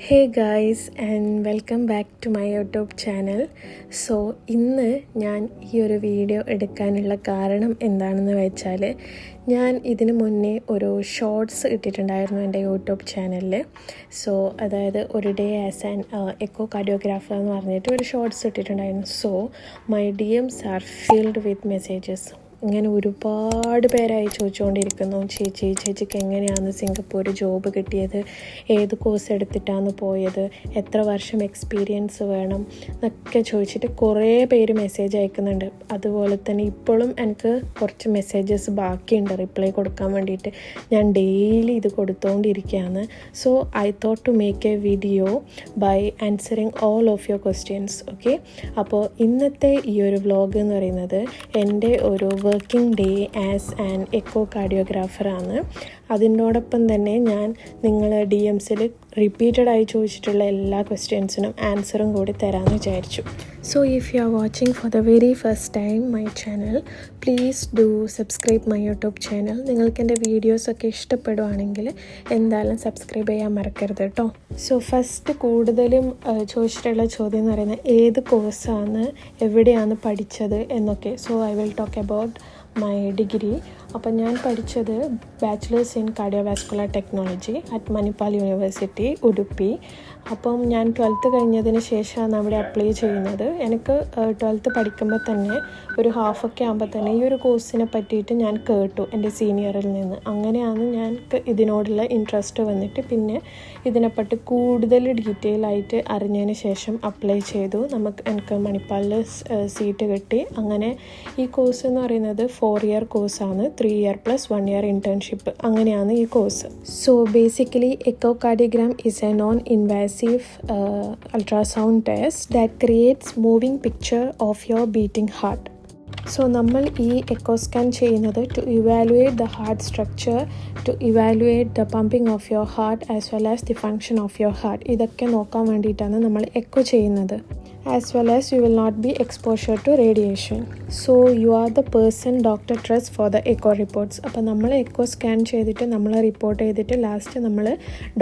Hey guys and welcome back to my YouTube channel. So ഇന്ന് ഞാൻ ഈ ഒരു വീഡിയോ എടുക്കാനുള്ള കാരണം എന്താണെന്ന് വെച്ചാൽ ഞാൻ ഇതിന് മുന്നേ ഒരു ഷോർട്സ് ഇട്ടിട്ടുണ്ടായിരുന്നു എൻ്റെ യൂട്യൂബ് ചാനലിൽ. സോ അതായത് ഒരു ഡേ ആസ് ആൻ എക്കോ കാർഡിയോഗ്രാഫർ എന്ന് പറഞ്ഞിട്ട് ഒരു ഷോർട്സ് ഇട്ടിട്ടുണ്ടായിരുന്നു. So my DMs are filled with messages. ഇങ്ങനെ ഒരുപാട് പേരായി ചോദിച്ചുകൊണ്ടിരിക്കുന്നു, ചേച്ചിക്ക് എങ്ങനെയാണ് സിംഗപ്പൂർ ജോബ് കിട്ടിയത്, ഏത് കോഴ്സ് എടുത്തിട്ടാണ് പോയത്, എത്ര വർഷം എക്സ്പീരിയൻസ് വേണം എന്നൊക്കെ ചോദിച്ചിട്ട് കുറേ പേര് മെസ്സേജ് അയക്കുന്നുണ്ട്. അതുപോലെ തന്നെ ഇപ്പോഴും എനിക്ക് കുറച്ച് മെസ്സേജസ് ബാക്കിയുണ്ട് റിപ്ലൈ കൊടുക്കാൻ വേണ്ടിയിട്ട്. ഞാൻ ഡെയിലി ഇത് കൊടുത്തുകൊണ്ടിരിക്കുകയാണ്. So I thought to make a video by answering all of your questions. Okay, അപ്പോൾ ഇന്നത്തെ ഈ ഒരു വ്ളോഗ് എന്ന് പറയുന്നത് എൻ്റെ ഒരു working day as an echo കാർഡിയോഗ്രാഫറാണ്. അതിനോടൊപ്പം തന്നെ ഞാൻ നിങ്ങൾ DMസിൽ റിപ്പീറ്റഡായി ചോദിച്ചിട്ടുള്ള എല്ലാ ക്വസ്റ്റ്യൻസിനും ആൻസറും കൂടി തരാമെന്ന് വിചാരിച്ചു. So if you are watching for the very first time my channel, please do subscribe my YouTube channel. നിങ്ങൾക്ക് എൻ്റെ വീഡിയോസൊക്കെ ഇഷ്ടപ്പെടുവാണെങ്കിൽ എന്തായാലും സബ്സ്ക്രൈബ് ചെയ്യാൻ മറക്കരുത് കേട്ടോ. സോ ഫസ്റ്റ് കൂടുതലും ചോദിച്ചിട്ടുള്ള ചോദ്യം എന്ന് പറയുന്നത് ഏത് കോഴ്സാണ്, എവിടെയാണ് പഠിച്ചത് എന്നൊക്കെ. So I will talk about my degree. അപ്പം ഞാൻ പഠിച്ചത് bachelors in cardiovascular technology at Manipal university, Udupi. അപ്പം ഞാൻ 12th കഴിഞ്ഞതിന് ശേഷമാണ് അവിടെ അപ്ലൈ ചെയ്യുന്നത്. എനിക്ക് 12th പഠിക്കുമ്പോൾ തന്നെ ഒരു ഹാഫൊക്കെ ആകുമ്പോൾ തന്നെ ഈ ഒരു കോഴ്സിനെ പറ്റിയിട്ട് ഞാൻ കേട്ടു എൻ്റെ സീനിയറിൽ നിന്ന്. അങ്ങനെയാണ് ഞാൻ ഇതിനോടുള്ള ഇൻട്രസ്റ്റ് വന്നിട്ട് പിന്നെ ഇതിനെപ്പറ്റി കൂടുതൽ ഡീറ്റെയിൽ ആയിട്ട് അറിഞ്ഞതിന് ശേഷം അപ്ലൈ ചെയ്തു. എനിക്ക് മണിപ്പാലിൽ സീറ്റ് കിട്ടി. അങ്ങനെ ഈ കോഴ്സ് എന്ന് പറയുന്നത് 4 year കോഴ്സാണ്, 3 year plus 1 year internship. അങ്ങനെയാണ് ഈ course. So basically echocardiogram is A non invasive ultrasound test that creates moving picture of your beating heart. So നമ്മൾ ഈ എക്കോ സ്കാൻ ചെയ്യുന്നത് to evaluate the heart structure, to evaluate the pumping of your heart as well as the function of your heart. ഇതൊക്കെ നോക്കാൻ വേണ്ടിയിട്ടാണ് നമ്മൾ echo ചെയ്യുന്നത്. As well as you will not be exposure to radiation. So you are the person doctor trusts for the echo reports. അപ്പോൾ നമ്മൾ echo scan ചെയ്തിട്ട് നമ്മൾ report ചെയ്തിട്ട് ലാസ്റ്റ് നമ്മൾ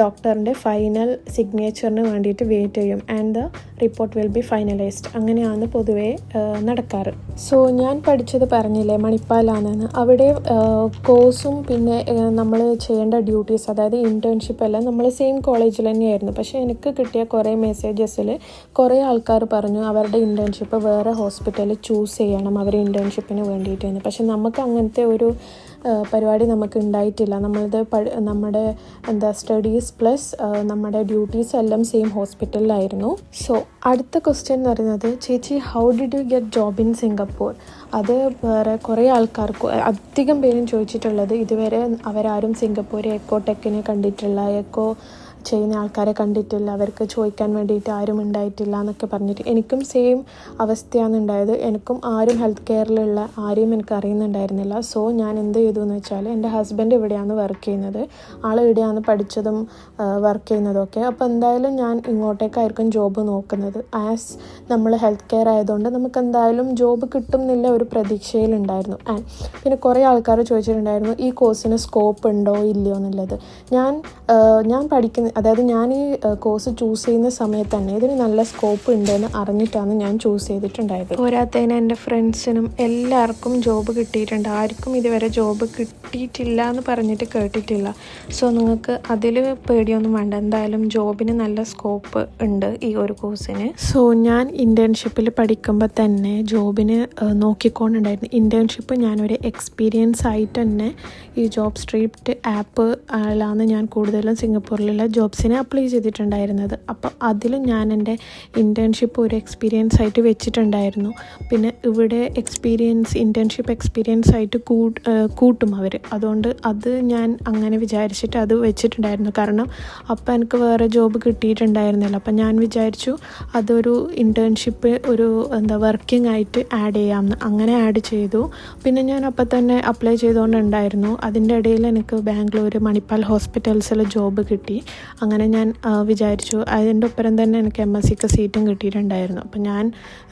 ഡോക്ടറിൻ്റെ ഫൈനൽ സിഗ്നേച്ചറിന് വേണ്ടിയിട്ട് വെയിറ്റ് ചെയ്യും and the report will be finalised. അങ്ങനെയാണ് പൊതുവേ നടക്കാറ്. സോ ഞാൻ പഠിച്ചത് പറഞ്ഞില്ലേ മണിപ്പാലാണെന്ന്. അവിടെ കോഴ്സും പിന്നെ നമ്മൾ ചെയ്യേണ്ട ഡ്യൂട്ടീസ്, അതായത് ഇൻറ്റേൺഷിപ്പ് എല്ലാം നമ്മൾ സെയിം കോളേജിൽ തന്നെയായിരുന്നു. പക്ഷേ എനിക്ക് കിട്ടിയ കുറേ മെസ്സേജസിൽ കുറേ ആൾക്കാർ പറഞ്ഞു അവരുടെ ഇൻറ്റേൺഷിപ്പ് വേറെ ഹോസ്പിറ്റലിൽ ചൂസ് ചെയ്യണം അവർ ഇൻറ്റേൺഷിപ്പിന് വേണ്ടിയിട്ടാണ്. പക്ഷെ നമുക്ക് അങ്ങനത്തെ ഒരു പരിപാടി നമുക്ക് ഉണ്ടായിട്ടില്ല. നമ്മുടെ സ്റ്റഡീസ് പ്ലസ് നമ്മുടെ ഡ്യൂട്ടീസ് എല്ലാം സെയിം ഹോസ്പിറ്റലിലായിരുന്നു. സോ അടുത്ത ക്വസ്റ്റ്യൻ എന്ന് പറയുന്നത്, ചേച്ചി how did you get job in Singapore? അത് വേറെ കുറേ ആൾക്കാർക്ക് അധികം പേരും ചോദിച്ചിട്ടുള്ളത്. ഇതുവരെ അവരാരും സിംഗപ്പൂർ എക്കോ ടെക്കിനെ കണ്ടിട്ടില്ല, എക്കോ ചെയ്യുന്ന ആൾക്കാരെ കണ്ടിട്ടില്ല, അവർക്ക് ചോദിക്കാൻ വേണ്ടിയിട്ട് ആരും ഉണ്ടായിട്ടില്ല എന്നൊക്കെ പറഞ്ഞിട്ട്. എനിക്കും സെയിം അവസ്ഥയാണ് ഉണ്ടായത്. എനിക്കും ആരും ഹെൽത്ത് കെയറിലുള്ള ആരെയും എനിക്ക് അറിയുന്നുണ്ടായിരുന്നില്ല. സോ ഞാൻ എന്ത് ചെയ്തു എന്ന് വെച്ചാൽ, എൻ്റെ ഹസ്ബൻഡ് ഇവിടെയാണ് വർക്ക് ചെയ്യുന്നത്, ആൾ ഇവിടെയാണ് പഠിച്ചതും വർക്ക് ചെയ്യുന്നതും ഒക്കെ. അപ്പോൾ എന്തായാലും ഞാൻ ഇങ്ങോട്ടേക്കായിരിക്കും ജോബ് നോക്കുന്നത്. ആസ് നമ്മൾ ഹെൽത്ത് കെയർ ആയതുകൊണ്ട് നമുക്ക് എന്തായാലും ജോബ് കിട്ടും എന്നുള്ള ഒരു പ്രതീക്ഷയിലുണ്ടായിരുന്നു. ആൻഡ് പിന്നെ കുറേ ആൾക്കാർ ചോദിച്ചിട്ടുണ്ടായിരുന്നു ഈ കോഴ്സിന് സ്കോപ്പ് ഉണ്ടോ ഇല്ലയോ എന്നുള്ളത്. ഞാൻ പഠിക്കുന്ന, അതായത് ഞാൻ ഈ കോഴ്സ് ചൂസ് ചെയ്യുന്ന സമയത്ത് തന്നെ ഇതിന് നല്ല സ്കോപ്പ് ഉണ്ടെന്ന് അറിഞ്ഞിട്ടാണ് ഞാൻ ചൂസ് ചെയ്തിട്ടുണ്ടായത്. പോരാത്തതിന് എൻ്റെ ഫ്രണ്ട്സിനും എല്ലാവർക്കും ജോബ് കിട്ടിയിട്ടുണ്ട്. ആർക്കും ഇതുവരെ ജോബ് കിട്ടിയിട്ടില്ല എന്ന് പറഞ്ഞിട്ട് കേട്ടിട്ടില്ല. സോ നിങ്ങൾക്ക് അതിൽ പേടിയൊന്നും വേണ്ട, എന്തായാലും ജോബിന് നല്ല സ്കോപ്പ് ഉണ്ട് ഈ ഒരു കോഴ്സിന്. സോ ഞാൻ ഇൻറ്റേൺഷിപ്പിൽ പഠിക്കുമ്പോൾ തന്നെ ജോബിന് നോക്കിക്കൊണ്ടുണ്ടായിരുന്നു. ഇൻറ്റേൺഷിപ്പ് ഞാനൊരു എക്സ്പീരിയൻസ് ആയിട്ട് തന്നെ ഈ ജോബ് സ്ട്രീറ്റ് ആപ്പിലാണ് ഞാൻ കൂടുതലും സിംഗപ്പൂരിലുള്ള ജോബ്സിനെ അപ്ലൈ ചെയ്തിട്ടുണ്ടായിരുന്നത്. അപ്പം അതിലും ഞാൻ എൻ്റെ ഇൻറ്റേൺഷിപ്പ് ഒരു എക്സ്പീരിയൻസ് ആയിട്ട് വെച്ചിട്ടുണ്ടായിരുന്നു. പിന്നെ ഇവിടെ ഇൻറ്റേൺഷിപ്പ് എക്സ്പീരിയൻസ് ആയിട്ട് കൂട്ടും അവർ. അതുകൊണ്ട് അത് ഞാൻ അങ്ങനെ വിചാരിച്ചിട്ട് അത് വെച്ചിട്ടുണ്ടായിരുന്നു. കാരണം അപ്പം എനിക്ക് വേറെ ജോബ് കിട്ടിയിട്ടുണ്ടായിരുന്നില്ല. അപ്പം ഞാൻ വിചാരിച്ചു അതൊരു ഇൻറ്റേൺഷിപ്പ് ഒരു വർക്കിംഗ് ആയിട്ട് ആഡ് ചെയ്യാമെന്ന്. അങ്ങനെ ആഡ് ചെയ്തു. പിന്നെ ഞാൻ അപ്പം തന്നെ അപ്ലൈ ചെയ്തുകൊണ്ടുണ്ടായിരുന്നു. അതിൻ്റെ ഇടയിൽ എനിക്ക് ബാംഗ്ലൂർ മണിപ്പാൽ ഹോസ്പിറ്റൽസിൽ ജോബ് കിട്ടി. അങ്ങനെ ഞാൻ വിചാരിച്ചു. അതിൻ്റെ ഒപ്പം തന്നെ എനിക്ക് MSc സീറ്റും കിട്ടിയിട്ടുണ്ടായിരുന്നു. അപ്പോൾ ഞാൻ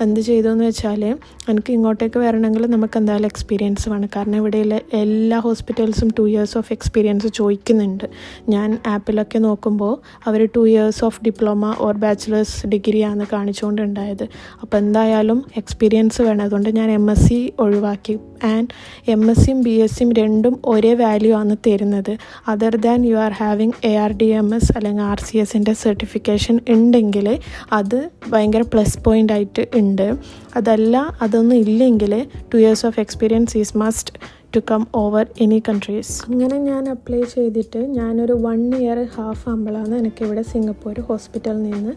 എന്ത് ചെയ്തു എന്ന് വെച്ചാൽ, എനിക്ക് ഇങ്ങോട്ടേക്ക് വരണമെങ്കിൽ നമുക്ക് എന്തായാലും എക്സ്പീരിയൻസ് വേണം. കാരണം ഇവിടെയുള്ള എല്ലാ ഹോസ്പിറ്റൽസും 2 years ഓഫ് എക്സ്പീരിയൻസ് ചോദിക്കുന്നുണ്ട്. ഞാൻ ആപ്പിലൊക്കെ നോക്കുമ്പോൾ അവർ 2 years of diploma or bachelors ഡിഗ്രിയാണ് കാണിച്ചുകൊണ്ടുണ്ടായത്. അപ്പോൾ എന്തായാലും എക്സ്പീരിയൻസ് വേണം. അതുകൊണ്ട് ഞാൻ MSc ഒഴിവാക്കി. ആൻഡ് MScയും BScയും രണ്ടും ഒരേ വാല്യൂ ആണ് തരുന്നത്. Other than you are having ARDMS അല്ലെങ്കിൽ RCSൻ്റെ സർട്ടിഫിക്കേഷൻ ഉണ്ടെങ്കിൽ അത് ഭയങ്കര പ്ലസ് പോയിൻ്റ് ആയിട്ട് ഉണ്ട്. അതൊന്നും ഇല്ലെങ്കിൽ 2 years of experience is must to come over any countries. അങ്ങനെ ഞാൻ അപ്ലൈ ചെയ്തിട്ട് ഞാനൊരു 1 year half ആകുമ്പോഴാണ് എനിക്കിവിടെ സിംഗപ്പൂർ ഹോസ്പിറ്റലിൽ നിന്ന്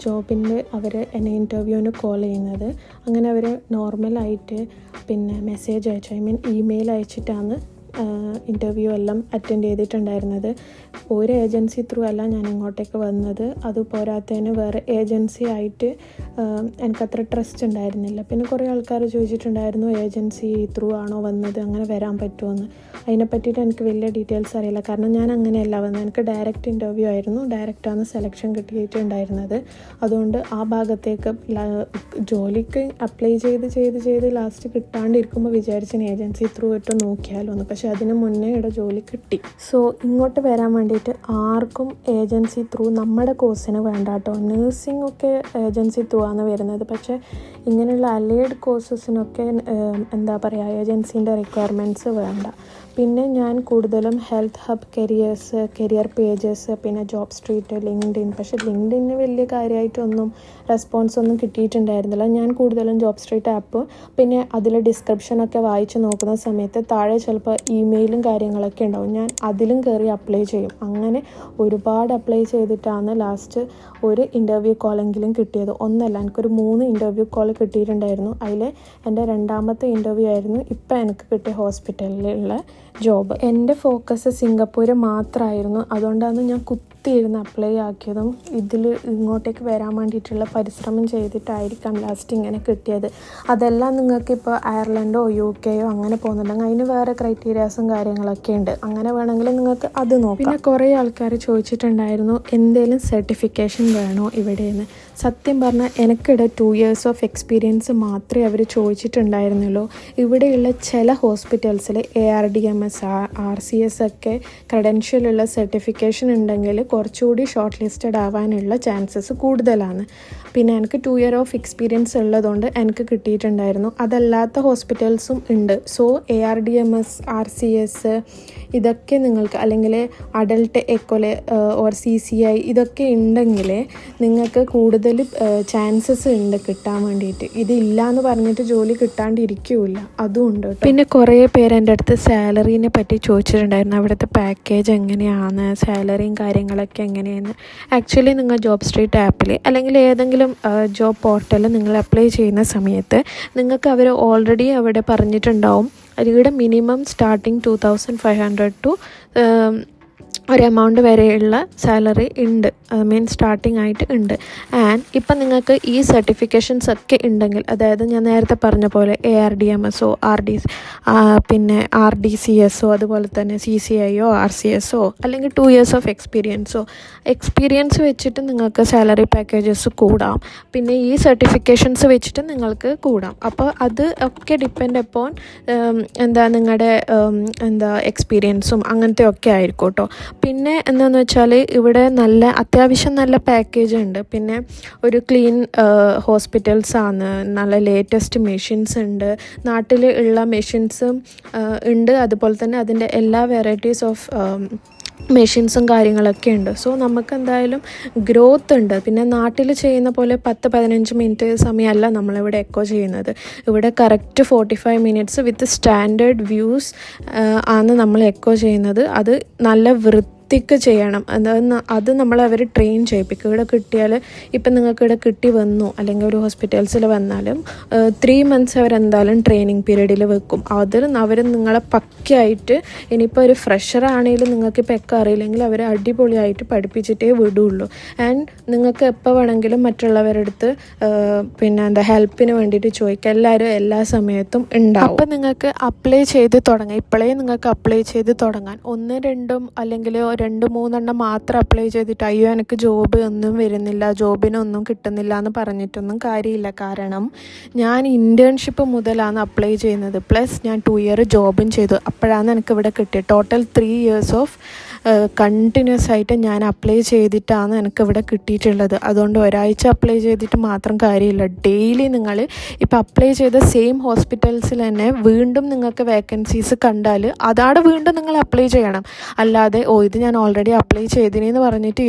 ജോബിൻ്റെ അവർ എന്നെ ഇൻ്റർവ്യൂവിന് കോൾ ചെയ്യുന്നത്. അങ്ങനെ അവർ നോർമലായിട്ട് മെസ്സേജ് അയച്ചു, ഇമെയിൽ അയച്ചിട്ടാണ് ഇൻ്റർവ്യൂ എല്ലാം അറ്റൻഡ് ചെയ്തിട്ടുണ്ടായിരുന്നത്. ഒരു ഏജൻസി ത്രൂ അല്ല ഞാൻ ഇങ്ങോട്ടേക്ക് വന്നത്. അത് പോരാത്തതിന് വേറെ ഏജൻസി ആയിട്ട് എനിക്കത്ര ട്രസ്റ്റ് ഉണ്ടായിരുന്നില്ല. പിന്നെ കുറേ ആൾക്കാർ ചോദിച്ചിട്ടുണ്ടായിരുന്നു ഏജൻസി ത്രൂ ആണോ വന്നത്, അങ്ങനെ വരാൻ പറ്റുമെന്ന്. അതിനെ പറ്റിയിട്ട് എനിക്ക് വലിയ ഡീറ്റെയിൽസ് അറിയില്ല. കാരണം ഞാൻ അങ്ങനെയല്ല വന്നത്. എനിക്ക് ഡയറക്റ്റ് ഇൻ്റർവ്യൂ ആയിരുന്നു. ഡയറക്റ്റാണ് സെലക്ഷൻ കിട്ടിയിട്ടുണ്ടായിരുന്നത്. അതുകൊണ്ട് ആ ഭാഗത്തേക്ക് ജോലിക്ക് അപ്ലൈ ചെയ്ത് ലാസ്റ്റ് കിട്ടാണ്ടിരിക്കുമ്പോൾ വിചാരിച്ചിന് ഏജൻസി ത്രൂ ഇട്ട് നോക്കിയാലോ എന്ന്. പക്ഷെ അതിന് മുന്നേ ഇവിടെ ജോലി കിട്ടി. സോ ഇങ്ങോട്ട് വരാൻ വേണ്ടിയിട്ട് ആർക്കും ഏജൻസി ത്രൂ നമ്മുടെ കോഴ്സിന് വേണ്ട കേട്ടോ. നേഴ്സിംഗ് ഒക്കെ ഏജൻസി ത്രൂ ആണ് വരുന്നത്. പക്ഷേ ഇങ്ങനെയുള്ള അലൈഡ് കോഴ്സസിനൊക്കെ എന്താ പറയുക, ഏജൻസീൻ്റെ റിക്വയർമെൻറ്റ്സ് വേണ്ട. പിന്നെ ഞാൻ കൂടുതലും ഹെൽത്ത് ഹബ്, കരിയർ പേജസ്, പിന്നെ ജോബ് സ്ട്രീറ്റ്, ലിങ്ക്ഡിൻ. പക്ഷേ ലിങ്ക്ഡിന് വലിയ കാര്യമായിട്ടൊന്നും റെസ്പോൺസ് ഒന്നും കിട്ടിയിട്ടുണ്ടായിരുന്നില്ല. ഞാൻ കൂടുതലും ജോബ് സ്ട്രീറ്റ് ആപ്പ്, പിന്നെ അതിൽ ഡിസ്ക്രിപ്ഷനൊക്കെ വായിച്ച് നോക്കുന്ന സമയത്ത് താഴെ ചിലപ്പോൾ ഇമെയിലും കാര്യങ്ങളൊക്കെ ഉണ്ടാവും. ഞാൻ അതിലും കയറി അപ്ലൈ ചെയ്യും. അങ്ങനെ ഒരുപാട് അപ്ലൈ ചെയ്തിട്ടാണ് ലാസ്റ്റ് ഒരു ഇൻ്റർവ്യൂ കോളെങ്കിലും കിട്ടിയത്. ഒന്നല്ല, എനിക്കൊരു 3 ഇൻ്റർവ്യൂ കോൾ കിട്ടിയിട്ടുണ്ടായിരുന്നു. അതിൽ എൻ്റെ 2ാമത്തെ ഇൻ്റർവ്യൂ ആയിരുന്നു ഇപ്പം എനിക്ക് കിട്ടിയ ഹോസ്പിറ്റലിലുള്ള ജോബ്. എൻ്റെ ഫോക്കസ് സിംഗപ്പൂർ മാത്രമായിരുന്നു. അതുകൊണ്ടാണ് ഞാൻ കുത്തിയിരുന്ന് അപ്ലൈ ആക്കിയതും. ഇങ്ങോട്ടേക്ക് വരാൻ വേണ്ടിയിട്ടുള്ള പരിശ്രമം ചെയ്തിട്ടായിരിക്കാം ലാസ്റ്റ് ഇങ്ങനെ കിട്ടിയത്. അതെല്ലാം നിങ്ങൾക്കിപ്പോൾ അയർലൻഡോ UKയോ അങ്ങനെ പോകുന്നുണ്ടെങ്കിൽ അതിന് വേറെ ക്രൈറ്റീരിയാസും കാര്യങ്ങളൊക്കെ ഉണ്ട്. അങ്ങനെ വേണമെങ്കിൽ നിങ്ങൾക്ക് അത് നോക്കാം. പിന്നെ കുറേ ആൾക്കാർ ചോദിച്ചിട്ടുണ്ടായിരുന്നു എന്തെങ്കിലും സർട്ടിഫിക്കേഷൻ വേണോ ഇവിടെയെന്ന്. സത്യം പറഞ്ഞാൽ എനിക്കിടെ 2 years ഓഫ് എക്സ്പീരിയൻസ് മാത്രമേ അവർ ചോദിച്ചിട്ടുണ്ടായിരുന്നുള്ളൂ. ഇവിടെയുള്ള ചില ഹോസ്പിറ്റൽസിൽ ARDMS, RCS ഒക്കെ ക്രെഡൻഷ്യലുള്ള സർട്ടിഫിക്കേഷൻ ഉണ്ടെങ്കിൽ കുറച്ചുകൂടി ഷോർട്ട് ലിസ്റ്റഡ് ആവാനുള്ള ചാൻസസ് കൂടുതലാണ്. പിന്നെ എനിക്ക് 2 year ഓഫ് എക്സ്പീരിയൻസ് ഉള്ളതുകൊണ്ട് എനിക്ക് കിട്ടിയിട്ടുണ്ടായിരുന്നു. അതല്ലാത്ത ഹോസ്പിറ്റൽസും ഉണ്ട്. സോ ARDMS, RCS ഇതൊക്കെ നിങ്ങൾക്ക്, അല്ലെങ്കിൽ അഡൽട്ട് എക്കോലെ ഓർ CCI ഇതൊക്കെ ഉണ്ടെങ്കിൽ നിങ്ങൾക്ക് കൂടുതൽ ചാൻസസ് ഉണ്ട് കിട്ടാൻ വേണ്ടിയിട്ട്. ഇതില്ല എന്ന് പറഞ്ഞിട്ട് ജോലി കിട്ടാണ്ടിരിക്കില്ല, അതും ഉണ്ട്. പിന്നെ കുറേ പേര് എൻ്റെ അടുത്ത് സാലറീനെ പറ്റി ചോദിച്ചിട്ടുണ്ടായിരുന്നു. അവിടുത്തെ പാക്കേജ് എങ്ങനെയാണ്, സാലറിയും കാര്യങ്ങളൊക്കെ എങ്ങനെയാണ്. ആക്ച്വലി നിങ്ങൾ ജോബ് സ്ട്രീറ്റ് ആപ്പിൽ അല്ലെങ്കിൽ ഏതെങ്കിലും ജോബ് പോർട്ടലിൽ നിങ്ങൾ അപ്ലൈ ചെയ്യുന്ന സമയത്ത് നിങ്ങൾക്ക് അവർ ഓൾറെഡി അവിടെ പറഞ്ഞിട്ടുണ്ടാവും ഇവിടെ മിനിമം സ്റ്റാർട്ടിങ് 2500 ടു ഒരു എമൗണ്ട് വരെയുള്ള സാലറി ഉണ്ട്, സ്റ്റാർട്ടിംഗ് ആയിട്ട് ഉണ്ട്. ആൻഡ് ഇപ്പം നിങ്ങൾക്ക് ഈ സർട്ടിഫിക്കേഷൻസ് ഒക്കെ ഉണ്ടെങ്കിൽ, അതായത് ഞാൻ നേരത്തെ പറഞ്ഞ പോലെ ARDMSO, പിന്നെ RDCSO, അതുപോലെ തന്നെ CCIO, RCSO, അല്ലെങ്കിൽ 2 years ഓഫ് എക്സ്പീരിയൻസ് വെച്ചിട്ട് നിങ്ങൾക്ക് സാലറി പാക്കേജസ് കൂടാം. പിന്നെ ഈ സർട്ടിഫിക്കേഷൻസ് വെച്ചിട്ട് നിങ്ങൾക്ക് കൂടാം. അപ്പോൾ അത് ഒക്കെ ഡിപ്പെൻഡ് അപ്പോൺ നിങ്ങളുടെ എക്സ്പീരിയൻസും അങ്ങനത്തെ ഒക്കെ ആയിരിക്കും കേട്ടോ. പിന്നെ എന്താണെന്ന് വെച്ചാൽ ഇവിടെ അത്യാവശ്യം നല്ല പാക്കേജ് ഉണ്ട്. പിന്നെ ഒരു ക്ലീൻ ഹോസ്പിറ്റൽസാണ്, നല്ല ലേറ്റസ്റ്റ് മെഷീൻസ് ഉണ്ട്, നാട്ടിൽ ഉള്ള മെഷീൻസും ഉണ്ട്. അതുപോലെ തന്നെ അതിൻ്റെ എല്ലാ വെറൈറ്റീസ് ഓഫ് മെഷീൻസും കാര്യങ്ങളൊക്കെ ഉണ്ട്. സോ നമുക്ക് എന്തായാലും ഗ്രോത്ത് ഉണ്ട്. പിന്നെ നാട്ടിൽ ചെയ്യുന്ന പോലെ 10-15 മിനിറ്റ് സമയമല്ല നമ്മളിവിടെ എക്കോ ചെയ്യുന്നത്. ഇവിടെ correct 45 minutes with standard views ആണ് നമ്മൾ എക്കോ ചെയ്യുന്നത്. അത് നല്ല വൃത്തിക്ക് ചെയ്യണം. അത് നമ്മളവർ ട്രെയിൻ ചെയ്യിപ്പിക്കും. ഇവിടെ കിട്ടിയാൽ ഇപ്പം നിങ്ങൾക്ക് ഇവിടെ കിട്ടി വന്നു, അല്ലെങ്കിൽ ഒരു ഹോസ്പിറ്റൽസിൽ വന്നാലും 3 months അവരെന്തായാലും ട്രെയിനിങ് പീരീഡിൽ വെക്കും. അവർ നിങ്ങളെ പക്കയായിട്ട്, ഇനിയിപ്പോൾ ഒരു ഫ്രഷർ ആണെങ്കിലും നിങ്ങൾക്കിപ്പോൾ ഒക്കെ അറിയില്ലെങ്കിൽ അവർ അടിപൊളിയായിട്ട് പഠിപ്പിച്ചിട്ടേ വിടുള്ളൂ. ആൻഡ് നിങ്ങൾക്ക് എപ്പോൾ വേണമെങ്കിലും മറ്റുള്ളവരുടെ അടുത്ത് ഹെൽപ്പിന് വേണ്ടിയിട്ട് ചോദിക്കുക. എല്ലാവരും എല്ലാ സമയത്തും ഉണ്ടാവും. അപ്പം നിങ്ങൾക്ക് അപ്ലൈ ചെയ്ത് തുടങ്ങാം. ഇപ്പോഴേ നിങ്ങൾക്ക് അപ്ലൈ ചെയ്ത് തുടങ്ങാൻ 1-2 അല്ലെങ്കിൽ 2-3 മാത്രം അപ്ലൈ ചെയ്തിട്ട് അയ്യോ എനിക്ക് ജോബ് ഒന്നും വരുന്നില്ല, ജോബിനൊന്നും കിട്ടുന്നില്ല എന്ന് പറഞ്ഞിട്ടൊന്നും കാര്യമില്ല. കാരണം ഞാൻ ഇൻറ്റേൺഷിപ്പ് മുതലാണ് അപ്ലൈ ചെയ്യുന്നത്, പ്ലസ് ഞാൻ 2 ഇയർ ജോബും ചെയ്തു. അപ്പോഴാണ് എനിക്കിവിടെ കിട്ടിയത്. ടോട്ടൽ 3 ഇയേഴ്സ് ഓഫ് കണ്ടിന്യൂസ് ആയിട്ട് ഞാൻ അപ്ലൈ ചെയ്തിട്ടാണ് എനിക്കിവിടെ കിട്ടിയിട്ടുള്ളത്. അതുകൊണ്ട് ഒരാഴ്ച അപ്ലൈ ചെയ്തിട്ട് മാത്രം കാര്യമില്ല. ഡെയിലി നിങ്ങൾ ഇപ്പോൾ അപ്ലൈ ചെയ്ത സെയിം ഹോസ്പിറ്റൽസിൽ തന്നെ വീണ്ടും നിങ്ങൾക്ക് വേക്കൻസീസ് കണ്ടാൽ അതാണ് വീണ്ടും നിങ്ങൾ അപ്ലൈ ചെയ്യണം. അല്ലാതെ ഇത് ഞാൻ ഓൾറെഡി അപ്ലൈ ചെയ്തിനെന്ന് പറഞ്ഞിട്ട്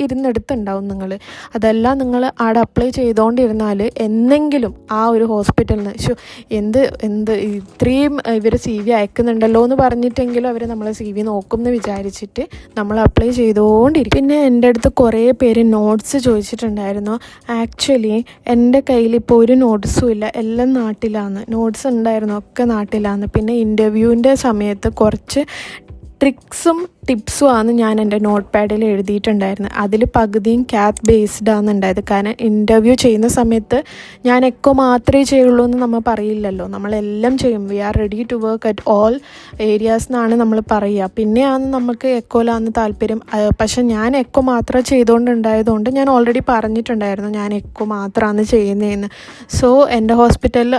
ഇരുന്നെടുത്തുണ്ടാവും നിങ്ങൾ. അതെല്ലാം നിങ്ങൾ അവിടെ അപ്ലൈ ചെയ്തുകൊണ്ടിരുന്നാൽ എന്തെങ്കിലും ആ ഒരു ഹോസ്പിറ്റലിൽ നിന്ന് എന്ത് ഇത്രയും ഇവർ CV അയക്കുന്നുണ്ടല്ലോ എന്ന് പറഞ്ഞിട്ടെങ്കിലും അവർ നമ്മളെ CV നോക്കും എന്ന് വിചാരിച്ചിട്ട് നമ്മൾ അപ്ലൈ ചെയ്തുകൊണ്ടിരിക്കും. പിന്നെ എൻ്റെ അടുത്ത് കുറേ പേര് നോട്ട്സ് ചോദിച്ചിട്ടുണ്ടായിരുന്നു. ആക്ച്വലി എൻ്റെ കയ്യിൽ ഇപ്പോൾ ഒരു നോട്ട്സും ഇല്ല, എല്ലാം നാട്ടിലാണ്. നോട്ട്സ് ഉണ്ടായിരുന്നു, ഒക്കെ നാട്ടിലാണ്. പിന്നെ ഇൻ്റർവ്യൂവിൻ്റെ സമയത്ത് കുറച്ച് ട്രിക്സും ടിപ്സും ആണ് ഞാൻ എൻ്റെ നോട്ട് പാഡിൽ എഴുതിയിട്ടുണ്ടായിരുന്നത്. അതിൽ പകുതിയും ക്യാത്ത് ബേസ്ഡ് ആണ് ഉണ്ടായത്. കാരണം ഇൻ്റർവ്യൂ ചെയ്യുന്ന സമയത്ത് ഞാൻ എക്കോ മാത്രമേ ചെയ്യുള്ളൂ എന്ന് നമ്മൾ പറയില്ലല്ലോ, നമ്മളെല്ലാം ചെയ്യും. We are ready to work at all areas എന്നാണ് നമ്മൾ പറയുക. പിന്നെയാണ് നമുക്ക് എക്കോയിലാണ് താല്പര്യം. പക്ഷെ ഞാൻ എക്കോ മാത്രം ചെയ്തുകൊണ്ടുണ്ടായതുകൊണ്ട് ഞാൻ ഓൾറെഡി പറഞ്ഞിട്ടുണ്ടായിരുന്നു ഞാൻ എക്കോ മാത്രമാണ് ചെയ്യുന്നതെന്ന്. സോ എൻ്റെ ഹോസ്പിറ്റലിൽ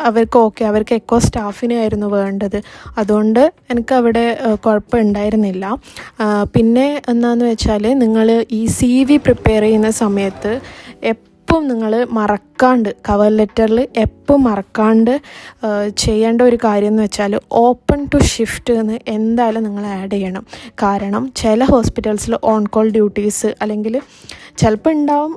അവർക്ക് എക്കോ സ്റ്റാഫിനെ ആയിരുന്നു വേണ്ടത്. അതുകൊണ്ട് എനിക്ക് അവിടെ കുഴപ്പമുണ്ടായിരുന്നില്ല. പിന്നെ എന്താണെന്ന് വെച്ചാൽ നിങ്ങൾ ഈ CV പ്രിപ്പയർ ചെയ്യുന്ന സമയത്ത് എപ്പം നിങ്ങൾ മറക്കാണ്ട് കവർ ലെറ്ററിൽ എപ്പം മറക്കാണ്ട് ചെയ്യേണ്ട ഒരു കാര്യം എന്ന് വെച്ചാൽ ഓപ്പൺ ടു ഷിഫ്റ്റ് എന്ന് എന്തായാലും നിങ്ങൾ ആഡ് ചെയ്യണം. കാരണം ചില ഹോസ്പിറ്റൽസിൽ ഓൺ കോൾ ഡ്യൂട്ടീസ് അല്ലെങ്കിൽ ചിലപ്പോൾ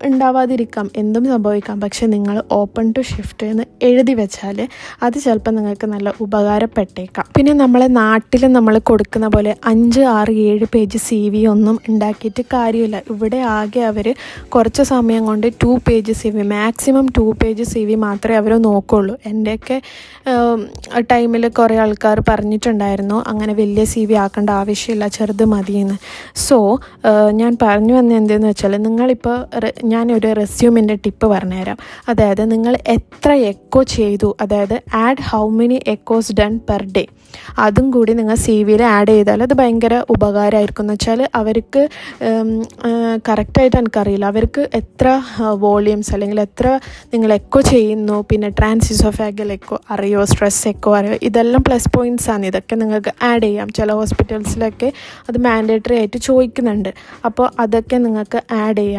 ഉണ്ടാവാതിരിക്കാം, എന്തും സംഭവിക്കാം. പക്ഷെ നിങ്ങൾ ഓപ്പൺ ടു ഷിഫ്റ്റ് എന്ന് എഴുതി വെച്ചാൽ അത് ചിലപ്പോൾ നിങ്ങൾക്ക് നല്ല ഉപകാരപ്പെട്ടേക്കാം. പിന്നെ നമ്മളെ നാട്ടിൽ നമ്മൾ കൊടുക്കുന്ന പോലെ 5, 6, 7 പേജ് CV ഒന്നും ഉണ്ടാക്കിയിട്ട് കാര്യമില്ല. ഇവിടെ ആകെ അവർ കുറച്ച് സമയം കൊണ്ട് 2 page CV, maximum 2 page CV മാത്രമേ അവർ നോക്കുള്ളൂ. എൻ്റെയൊക്കെ ടൈമിൽ കുറേ ആൾക്കാർ പറഞ്ഞിട്ടുണ്ടായിരുന്നു അങ്ങനെ വലിയ CV ആക്കേണ്ട ആവശ്യമില്ല, ചെറുത് മതിയെന്ന്. സോ ഞാൻ പറഞ്ഞു വന്നത് എന്തെന്ന് വെച്ചാൽ നിങ്ങളിപ്പോൾ ഞാനൊരു റെസ്യൂമിൻ്റെ ടിപ്പ് പറഞ്ഞുതരാം. അതായത് നിങ്ങൾ എത്ര എക്കോ ചെയ്തു, അതായത് add how many echoes done per day, അതും കൂടി നിങ്ങൾ CVയിൽ ആഡ് ചെയ്താൽ അത് ഭയങ്കര ഉപകാരമായിരിക്കും. എന്ന് വെച്ചാൽ അവർക്ക് കറക്റ്റായിട്ട് എനിക്കറിയില്ല അവർക്ക് എത്ര വോളിയൂംസ് അല്ലെങ്കിൽ എത്ര നിങ്ങൾ എക്കോ ചെയ്യുന്നു, പിന്നെ ട്രാൻസിസോഫാഗൽ എക്കോ അറിയോ, സ്ട്രെസ് എക്കോ അറിയോ, ഇതെല്ലാം പ്ലസ് പോയിൻറ്റ്സ് ആണ്. ഇതൊക്കെ നിങ്ങൾക്ക് ആഡ് ചെയ്യാം. ചില ഹോസ്പിറ്റൽസിലൊക്കെ അത് മാൻഡേറ്ററി ആയിട്ട് ചോദിക്കുന്നുണ്ട്. അപ്പോൾ അതൊക്കെ നിങ്ങൾക്ക് ആഡ് ചെയ്യാം.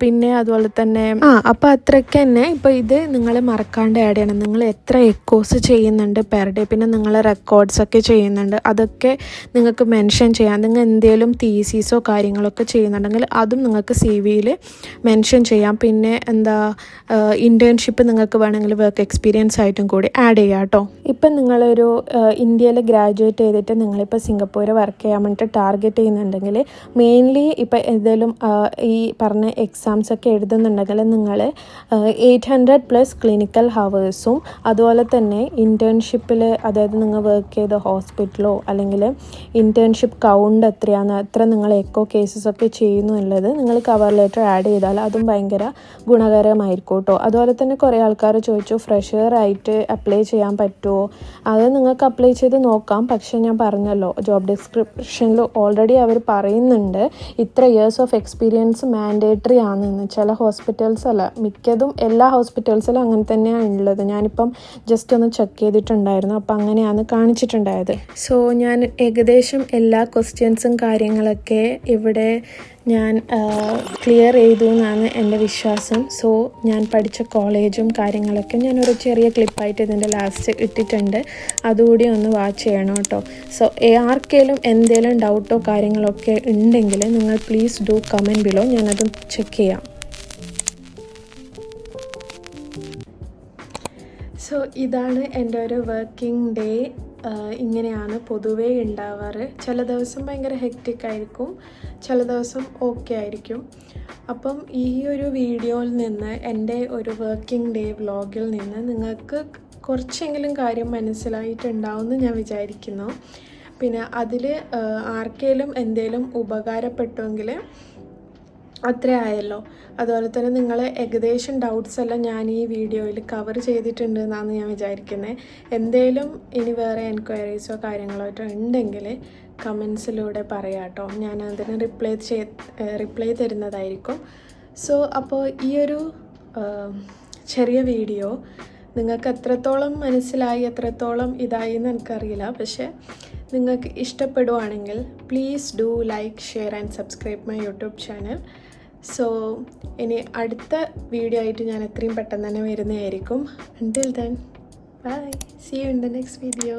പിന്നെ അതുപോലെ തന്നെ അപ്പോൾ അത്രയ്ക്ക് തന്നെ ഇപ്പോൾ ഇത് നിങ്ങൾ മറക്കാണ്ട് ആഡ് ചെയ്യണം. നിങ്ങൾ എത്ര എക്കോസ് ചെയ്യുന്നുണ്ട് പെർ ഡേ, പിന്നെ നിങ്ങൾ റെക്കോർഡ്സൊക്കെ ചെയ്യുന്നുണ്ട്, അതൊക്കെ നിങ്ങൾക്ക് മെൻഷൻ ചെയ്യാം. നിങ്ങൾ എന്തെങ്കിലും തീസീസോ കാര്യങ്ങളൊക്കെ ചെയ്യുന്നുണ്ടെങ്കിൽ അതും നിങ്ങൾക്ക് CVയിൽ മെൻഷൻ ചെയ്യാം. പിന്നെ ഇൻറ്റേൺഷിപ്പ് നിങ്ങൾക്ക് വേണമെങ്കിൽ വർക്ക് എക്സ്പീരിയൻസ് ആയിട്ടും കൂടി ആഡ് ചെയ്യാം കേട്ടോ. ഇപ്പം നിങ്ങളൊരു ഇന്ത്യയിൽ ഗ്രാജുവേറ്റ് ചെയ്തിട്ട് നിങ്ങളിപ്പോൾ സിംഗപ്പൂർ വർക്ക് ചെയ്യാൻ വേണ്ടിയിട്ട് ടാർഗറ്റ് ചെയ്യുന്നുണ്ടെങ്കിൽ മെയിൻലി ഇപ്പോൾ ഏതെങ്കിലും ഈ പറഞ്ഞ എക്സാംസൊക്കെ എഴുതുന്നുണ്ടെങ്കിൽ നിങ്ങൾ 800+ ക്ലിനിക്കൽ ഹവേഴ്സും അതുപോലെ തന്നെ ഇൻറ്റേൺഷിപ്പിൽ, അതായത് നിങ്ങൾ വർക്ക് ചെയ്ത ഹോസ്പിറ്റലോ അല്ലെങ്കിൽ ഇൻറ്റേൺഷിപ്പ് കൗണ്ട് എത്ര നിങ്ങൾ എക്കോ കേസസൊക്കെ ചെയ്യുന്നു എന്നുള്ളത് നിങ്ങൾ കവർ ലെറ്റർ ആഡ് ചെയ്താൽ അതും ഭയങ്കര ഗുണകരമായിരിക്കും കേട്ടോ. അതുപോലെ തന്നെ കുറേ ആൾക്കാർ ചോദിച്ചു ഫ്രഷറായിട്ട് അപ്ലൈ ചെയ്യാൻ പറ്റുമോ. അത് നിങ്ങൾക്ക് അപ്ലൈ ചെയ്ത് നോക്കാം. പക്ഷേ ഞാൻ പറഞ്ഞല്ലോ ജോബ് ഡിസ്ക്രിപ്ഷനിൽ ഓൾറെഡി അവർ പറയുന്നുണ്ട് ഇത്ര ഇയേഴ്സ് ഓഫ് എക്സ്പീരിയൻസ് മാൻഡേറ്ററി ആണെന്ന്. ചില ഹോസ്പിറ്റൽസ് അല്ല, മിക്കതും എല്ലാ ഹോസ്പിറ്റൽസിലും അങ്ങനെ തന്നെയാണ് ഉള്ളത്. ഞാനിപ്പം ജസ്റ്റ് ഒന്ന് ചെക്ക് ചെയ്തിട്ടുണ്ടായിരുന്നു, അപ്പം അങ്ങനെയാണ് കാണിച്ചിട്ടുണ്ടായത്. സോ ഞാൻ ഏകദേശം എല്ലാ ക്വസ്റ്റ്യൻസും കാര്യങ്ങളൊക്കെ ഇവിടെ ഞാൻ ക്ലിയർ ചെയ്തു എന്നാണ് എൻ്റെ വിശ്വാസം. സോ ഞാൻ പഠിച്ച കോളേജും കാര്യങ്ങളൊക്കെ ഞാനൊരു ചെറിയ ക്ലിപ്പായിട്ട് ഇതിൻ്റെ ലാസ്റ്റ് ഇട്ടിട്ടുണ്ട്, അതുകൂടി ഒന്ന് വാച്ച് ചെയ്യണം കേട്ടോ. സോ ആർക്കെങ്കിലും എന്തെങ്കിലും ഡൗട്ടോ കാര്യങ്ങളൊക്കെ ഉണ്ടെങ്കിൽ നിങ്ങൾ പ്ലീസ് ഡു കമൻറ്റ് ബിലോ, ഞാനത് ചെക്ക് ചെയ്യാം. സോ ഇതാണ് എൻ്റെ ഒരു വർക്കിംഗ് ഡേ. ഇങ്ങനെയാണ് പൊതുവേ ഉണ്ടാവാറ്. ചില ദിവസം ഭയങ്കര ഹെക്റ്റിക് ആയിരിക്കും, ചില ദിവസം ഓക്കെ ആയിരിക്കും. അപ്പം ഈ ഒരു വീഡിയോയിൽ നിന്ന്, എൻ്റെ ഒരു വർക്കിംഗ് ഡേ വ്ലോഗിൽ നിന്ന് നിങ്ങൾക്ക് കുറച്ചെങ്കിലും കാര്യം മനസ്സിലായിട്ടുണ്ടാവുമെന്ന് ഞാൻ വിചാരിക്കുന്നു. പിന്നെ അതിൽ ആർക്കെങ്കിലും എന്തെങ്കിലും ഉപകാരപ്പെട്ടുവെങ്കിൽ അത്രേ ആയല്ലോ. അതുപോലെ തന്നെ നിങ്ങൾ ഏകദേശം ഡൗട്ട്സ് എല്ലാം ഞാൻ ഈ വീഡിയോയിൽ കവർ ചെയ്തിട്ടുണ്ട് എന്നാണ് ഞാൻ വിചാരിക്കുന്നത്. എന്തേലും ഇനി വേറെ എൻക്വയറീസോ കാര്യങ്ങളോ ഉണ്ടെങ്കിൽ കമൻസിലൂടെ പറയാം കേട്ടോ. ഞാൻ അതിന് റിപ്ലൈ തരുന്നതായിരിക്കും. സോ അപ്പോൾ ഈ ഒരു ചെറിയ വീഡിയോ നിങ്ങൾക്ക് എത്രത്തോളം മനസ്സിലായി, എത്രത്തോളം ഇതായി എന്ന് എനിക്കറിയില്ല. പക്ഷേ നിങ്ങൾക്ക് ഇഷ്ടപ്പെടുവാണെങ്കിൽ please do like, share and subscribe my YouTube channel. So ഇനി അടുത്ത വീഡിയോ ആയിട്ട് ഞാൻ എത്രയും പെട്ടെന്ന് തന്നെ വരുന്നതായിരിക്കും. Until then, bye. See you in the next video.